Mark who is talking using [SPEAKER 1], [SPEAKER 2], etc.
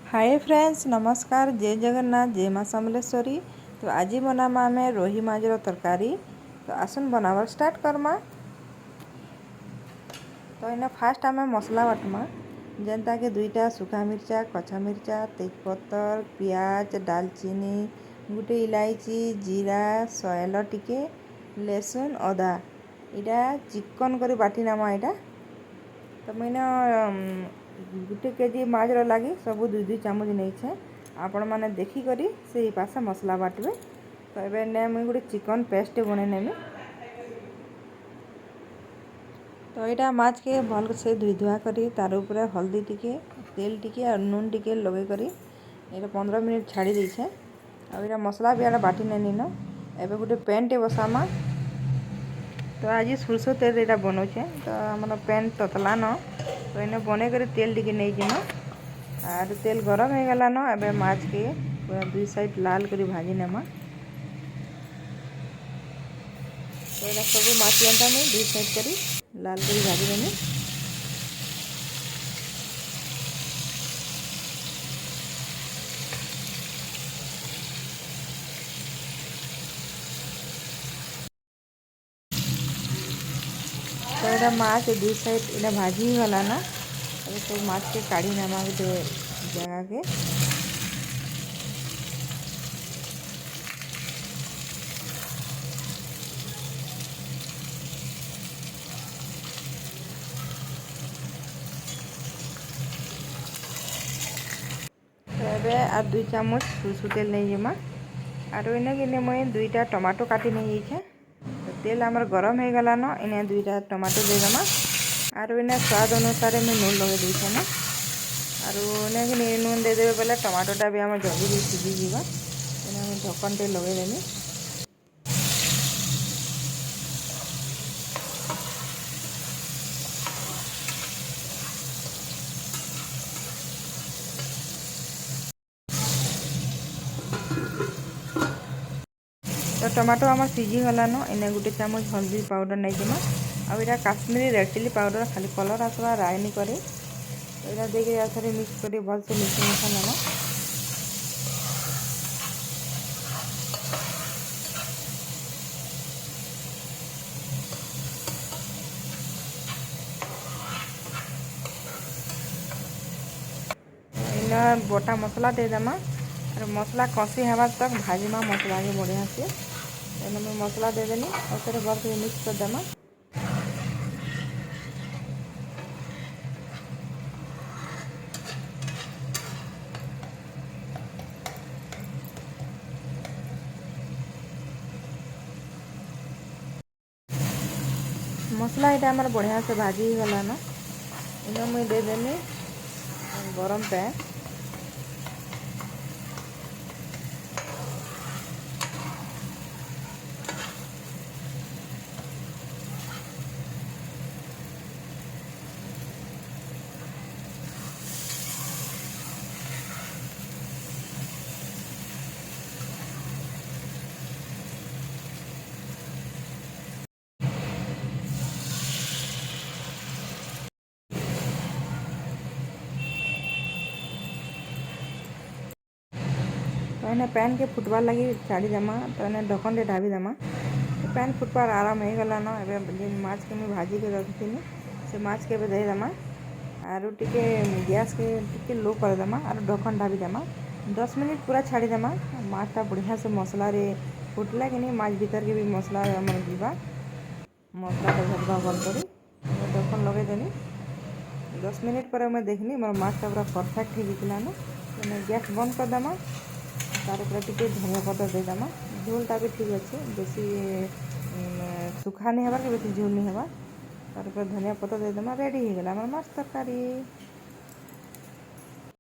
[SPEAKER 1] Hi friends नमस्कार जय जगन्नाथ जय माँ समलेश्वरी। तो आज बनामा आम रोही माछर तरकारी। तो आसन बनावर स्टार्ट करमा। तो इना फास्ट आम मसला बाटमा जेनता कि 2टा सुखा मिर्चा कच्चा मिर्चा तेजपत्तर पियाज दालचीनी गोटे इलायची जीरा सयल टिके लहसुन अदा इटा चिकन कर बाटी नामा इटा। तो मैंने गोटे केजी माछर लगी सब 2-2 चामच नहीं आपण मैंने देखिक से पास मसला बाटवे। तो ये मुझे गोटे चिकन पेस्ट बन नेमी। तो यहाँ माछ के भल से धोई धुआ करी तार ऊपर हल्दी टिके तेल टिके और नून टिके लगे करी ये 15 मिनट छाड़ी देछे। अब ये मसला भी आड़ा बाटी नेनी न एबे गोटे पैन टे बसामा। तो आज सरसों तेल यहाँ बनाऊे तो आम पैन ततला न तो इन्हें बने कर तेल टिके नहीं जिमा और तेल गरम हो गला न एबे माछ के पूरा 2 साइड लाल कर भाजी नेमा। तो यहाँ सब माछ एंता मुझे 2 साइड कर लाल कर भाजी नेमी। तो यहाँ माछ 2 साइड इन्हें भाजी गला ना अभी सब माछ के काढ़ी नेमा गोटे जगह के। तो ये आ 2 चामच सरसों तेल नहीं जमा और इन्हें कि मुझे 2टा टमाटो काटी नहीं जाइए। तो तेल आमर गरम हो गला न इन्हें 2टा टमाटो देदेमा और इन्हें स्वाद अनुसार मैं नून लगे देखे ना और इन्हें कि नून देदेवे बोले टमाटोटा भी आम जल्दी सीझीज इन्हें ढक्कन टे लगेदेमी। तो टमाटो आम सीझी गला न इन्हें गोटे चामच हल्दी पाउडर नहीं जमा और यहाँ काश्मीरी रेड चिली पाउडर खाली कलर आसवा रायनी करे। तो यहाँ देखिए थे मिक्स कर भल से मिक्स मिशा नेमा। इन्हें बटा मसला देदेमा और मसला कषी हवा तक भाजीमा मसला के बढ़िया से इन्हें मैं मसला देदेनी और फिर भल से मिक्स कर देमा। मसला यहाँ आम बढ़िया से भाजी गला न इन्हें मुझे देदेमी गरम पैन। तो इन्हें पैन के फुटबार लगी छाड़ी देमा। तो इन्हें ढक्कन टे ढाबी देमा। तो पैन फुटबार आराम हो गला न ए माछ के मुझे भाजी के रखी से माछ के दे देमा और टिके गैस के टिके लो कर देमा और ढक्कन ढाबी देमा 10 मिनट पूरा छाड़ी देमा। माछटा बढ़िया से मसला रे फुटला कि नहीं माछ भीतर के भी मसला आमर जीवा मसला भरवा भल कर ढक्कन लगे देनी 10 मिनट पर मैं देखनी मोर माछटा पूरा परफेक्ट हो गला न। तो गैस बंद कर देमा तार ऊपर टिके धनिया पत्तर देदेमा झोलटा भी ठीक अच्छे बेसी सुखा नहीं हबार कि बेसी झोल नहीं हबार तार ऊपर धनिया पत्तर देदेमा रेडी हो गला माछ तरकारी।